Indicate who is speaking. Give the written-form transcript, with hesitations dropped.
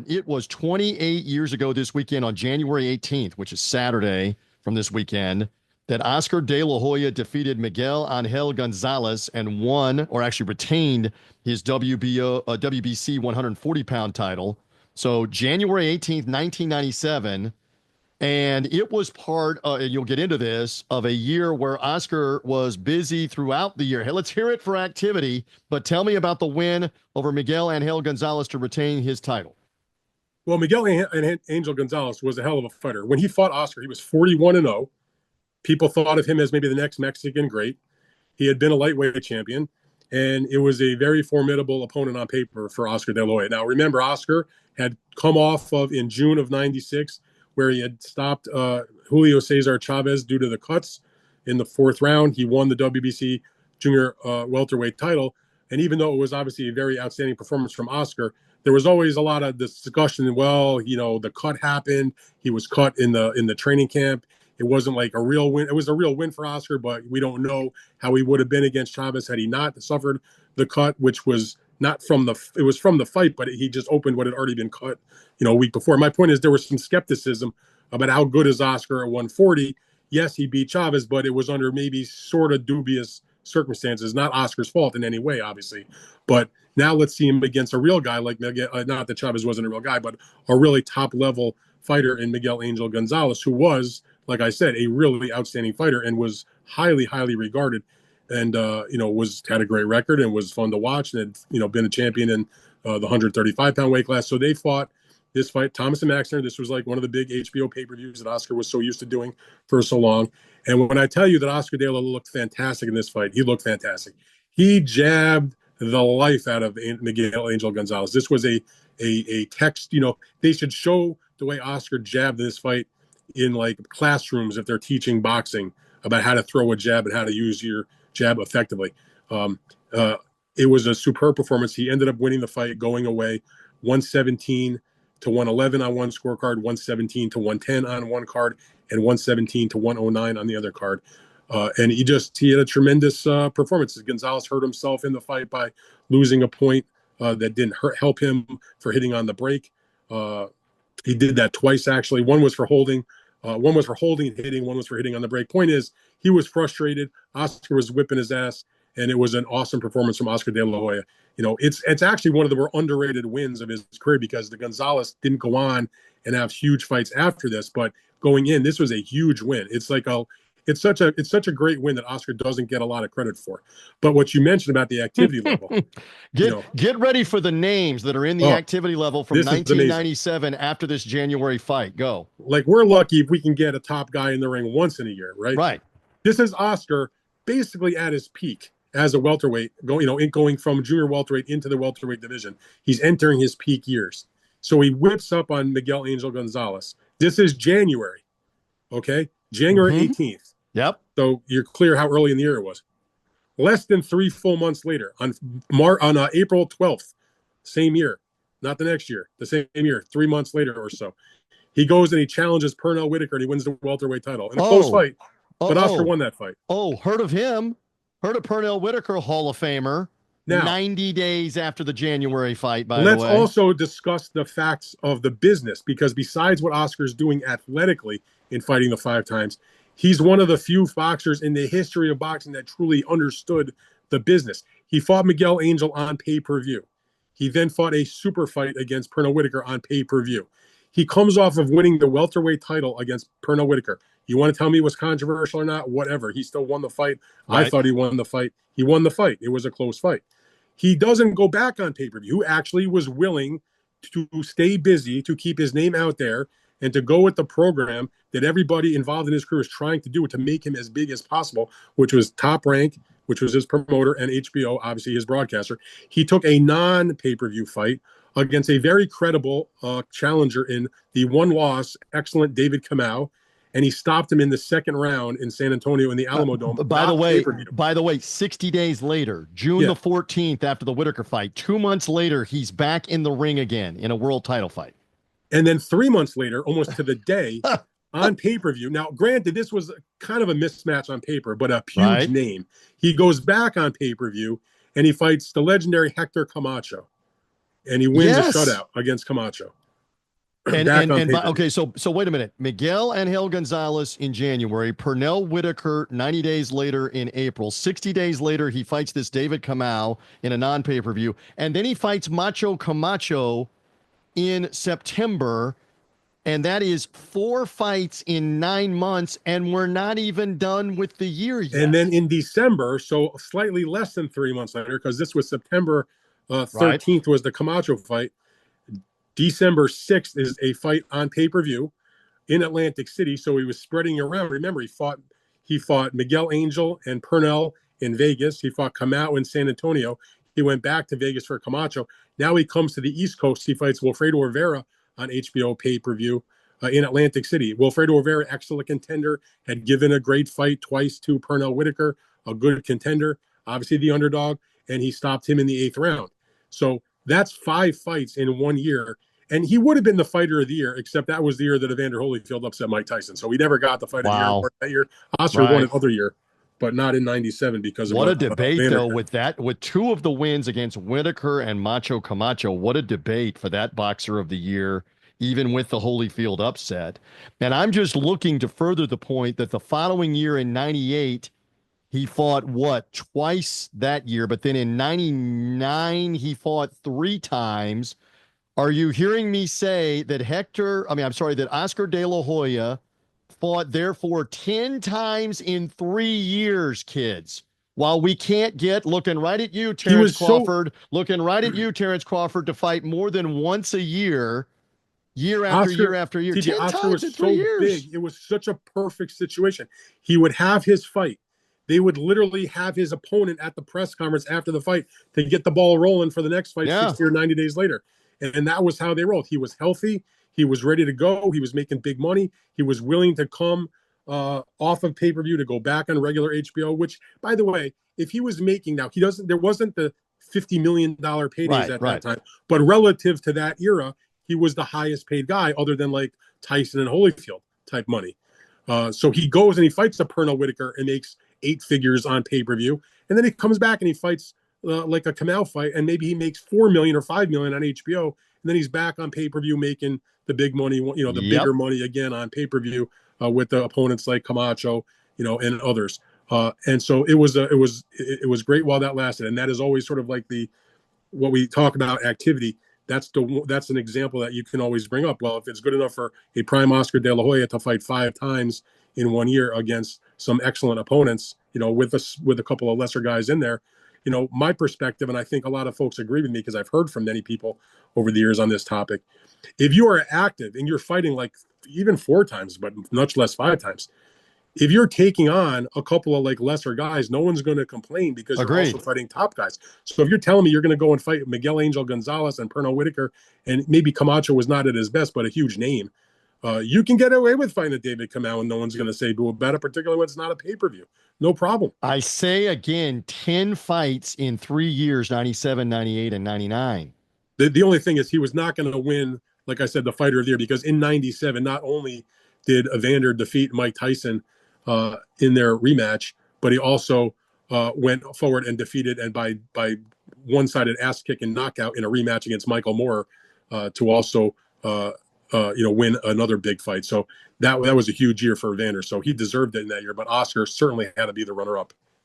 Speaker 1: It was 28 years ago this weekend on January 18th, which is Saturday from this weekend, that Oscar De La Hoya defeated Miguel Angel Gonzalez and won, or actually retained, his WBC 140-pound title. So January 18th, 1997. And it was part, and you'll get into this, of a year where Oscar was busy throughout the year. Hey, let's hear it for activity, but tell me about the win over Miguel Angel Gonzalez to retain his title.
Speaker 2: Well, Angel Gonzalez was a hell of a fighter. When he fought Oscar, he was 41-0. People thought of him as maybe the next Mexican great. He had been a lightweight champion, and it was a very formidable opponent on paper for Oscar De La Hoya. Now, remember, Oscar had come off of in June of '96, where he had stopped Juliocesarchavez due to the cuts in the fourth round. He won the WBC junior welterweight title, and even though it was obviously a very outstanding performance from Oscar, there was always a lot of discussion. Well, the cut happened. He was cut in the training camp. It wasn't like a real win. It was a real win for Oscar, but we don't know how he would have been against Chavez had he not suffered the cut, which was not from it was from the fight, but he just opened what had already been cut, a week before. My point is there was some skepticism about how good is Oscar at 140. Yes, he beat Chavez, but it was under maybe sort of dubious circumstances. Not Oscar's fault in any way, obviously. But now let's see him against a real guy like Miguel. Not that Chavez wasn't a real guy, but a really top level fighter in Miguel Angel Gonzalez, who was, like I said, a really outstanding fighter and was highly, highly regarded, and had a great record and was fun to watch, and had been a champion in the 135-pound weight class. So they fought this fight, Thomas and Maxner. This was like one of the big HBO pay-per-views that Oscar was so used to doing for so long. And when I tell you that Oscar De La looked fantastic in this fight, he looked fantastic. He jabbed the life out of Miguel Angel Gonzalez. This was a text. They should show the way Oscar jabbed in this fight in like classrooms if they're teaching boxing about how to throw a jab and how to use your jab effectively. It was a superb performance. He ended up winning the fight, going away 117 to 111 on one scorecard, 117 to 110 on one card, and 117 to 109 on the other card. And he had a tremendous performance. Gonzalez hurt himself in the fight by losing a point that didn't help him for hitting on the break. He did that twice, actually. One was for holding and hitting. One was for hitting on the break. Point is, he was frustrated. Oscar was whipping his ass, and it was an awesome performance from Oscar De La Hoya. It's actually one of the more underrated wins of his career because the Gonzalez didn't go on and have huge fights after this, but going in, this was a huge win. It's such a great win that Oscar doesn't get a lot of credit for. But what you mentioned about the activity level,
Speaker 1: get ready for the names that are in the activity level from 1997 after this January fight. Go.
Speaker 2: Like, we're lucky if we can get a top guy in the ring once in a year, right?
Speaker 1: Right.
Speaker 2: This is Oscar basically at his peak as a welterweight, going from junior welterweight into the welterweight division. He's entering his peak years. So he whips up on Miguel Angel Gonzalez. This is January, okay? January 18th.
Speaker 1: Yep.
Speaker 2: So you're clear how early in the year it was. Less than 3 full months later, on April 12th, same year, not the next year, the same year, 3 months later or so, he goes and he challenges Pernell Whitaker and he wins the welterweight title in a close fight. But Oscar won that fight.
Speaker 1: Oh, heard of him? Heard of Pernell Whitaker, Hall of Famer. Now, 90 days after the January fight, by the way.
Speaker 2: Let's also discuss the facts of the business, because besides what Oscar's doing athletically in fighting the 5 times, he's one of the few boxers in the history of boxing that truly understood the business. He fought Miguel Angel on pay-per-view. He then fought a super fight against Pernell Whitaker on pay-per-view. He comes off of winning the welterweight title against Pernell Whitaker. You want to tell me it was controversial or not? Whatever. He still won the fight. Right. I thought he won the fight. He won the fight. It was a close fight. He doesn't go back on pay-per-view. He actually was willing to stay busy, to keep his name out there, and to go with the program that everybody involved in his career is trying to do to make him as big as possible, which was Top Rank, which was his promoter, and HBO, obviously his broadcaster. He took a non-pay-per-view fight against a very credible challenger in the one-loss, excellent David Camacho, and he stopped him in the second round in San Antonio in the Alamo Dome.
Speaker 1: By the way, 60 days later, June the 14th, after the Whitaker fight, 2 months later, he's back in the ring again in a world title fight.
Speaker 2: And then 3 months later, almost to the day, on pay-per-view. Now, granted, this was kind of a mismatch on paper, but a huge name. He goes back on pay-per-view, and he fights the legendary Hector Camacho. and he wins a
Speaker 1: Yes.
Speaker 2: shutout against Camacho.
Speaker 1: And
Speaker 2: Back
Speaker 1: and
Speaker 2: on
Speaker 1: and
Speaker 2: pay-per-view.
Speaker 1: okay, so wait a minute. Miguel Angel Gonzalez in January, Pernell Whitaker 90 days later in April. 60 days later, he fights this David Kamau in a non-pay-per-view, and then he fights Macho Camacho in September, and that is 4 fights in 9 months, and we're not even done with the year
Speaker 2: And
Speaker 1: yet.
Speaker 2: then in December, so slightly less than 3 months later, because this was September
Speaker 1: Right?
Speaker 2: 13th was the Camacho fight. December 6th is a fight on pay-per-view in Atlantic City. So he was spreading around. Remember, he fought Miguel Angel and Pernell in Vegas. He fought Camacho in San Antonio. He went back to Vegas for Camacho. Now he comes to the East Coast. He fights Wilfredo Rivera on HBO pay-per-view in Atlantic City. Wilfredo Rivera, excellent contender, had given a great fight twice to Pernell Whitaker, a good contender, obviously the underdog, and he stopped him in the 8th round. So that's 5 fights in 1 year. And he would have been the fighter of the year, except that was the year that Evander Holyfield upset Mike Tyson. So he never got the fight of the year
Speaker 1: Wow.
Speaker 2: award that year. Oscar won
Speaker 1: Right.
Speaker 2: it other year, but not in '97 because of
Speaker 1: What a
Speaker 2: what
Speaker 1: debate,
Speaker 2: Evander
Speaker 1: though,
Speaker 2: did.
Speaker 1: with 2 of the wins against Whitaker and Macho Camacho. What a debate for that boxer of the year, even with the Holyfield upset. And I'm just looking to further the point that the following year in 98, he fought what, twice that year, but then in 99, he fought 3 times. Are you hearing me say that that Oscar De La Hoya fought therefore 10 times in 3 years, kids? While we can't get, looking right at you,
Speaker 2: He
Speaker 1: Terrence
Speaker 2: was so
Speaker 1: Crawford, looking right at you, Terrence Crawford, to fight more than once a year after year
Speaker 2: Oscar.
Speaker 1: after year,
Speaker 2: TJ
Speaker 1: 10
Speaker 2: Oscar
Speaker 1: times
Speaker 2: was
Speaker 1: in three
Speaker 2: so
Speaker 1: years.
Speaker 2: big. It was such a perfect situation. He would have his fight. They would literally have his opponent at the press conference after the fight to get the ball rolling for the next fight
Speaker 1: Yeah.
Speaker 2: 60 or 90 days later. And that was how they rolled. He was healthy. He was ready to go. He was making big money. He was willing to come off of pay-per-view to go back on regular HBO, which, by the way, if he was making now, there wasn't the $50 million paydays
Speaker 1: Right,
Speaker 2: at that
Speaker 1: right.
Speaker 2: time. But relative to that era, he was the highest paid guy other than like Tyson and Holyfield type money. So he goes and he fights a Pernell Whitaker and makes 8 figures on pay-per-view. And then he comes back and he fights like a Kamau fight, and maybe he makes 4 million or 5 million on HBO. And then he's back on pay-per-view making the big money, the bigger
Speaker 1: Yep.
Speaker 2: money again on pay-per-view with the opponents like Camacho, and others. And so it was great while that lasted. And that is always sort of like what we talk about activity. That's an example that you can always bring up. Well, if it's good enough for a prime Oscar De La Hoya to fight 5 times in 1 year against some excellent opponents, with a couple of lesser guys in there, my perspective, and I think a lot of folks agree with me because I've heard from many people over the years on this topic. If you are active and you're fighting like even 4 times, but much less 5 times, if you're taking on a couple of like lesser guys, no one's going to complain because you're also
Speaker 1: Agreed.
Speaker 2: fighting top guys. So if you're telling me you're going to go and fight Miguel Angel Gonzalez and Pernell Whitaker, and maybe Camacho was not at his best, but a huge name, you can get away with fighting a David Kamau and no one's going to say boo about it, particularly when it's not a pay-per-view. No problem.
Speaker 1: I say again, 10 fights in 3 years, 97, 98, and 99.
Speaker 2: The only thing is he was not going to win, like I said, the fighter of the year, because in 97, not only did Evander defeat Mike Tyson in their rematch, but he also went forward and defeated, and by one-sided ass kick and knockout in a rematch against Michael Moore to also win another big fight. So that was a huge year for Evander. So he deserved it in that year, but Oscar certainly had to be the runner-up.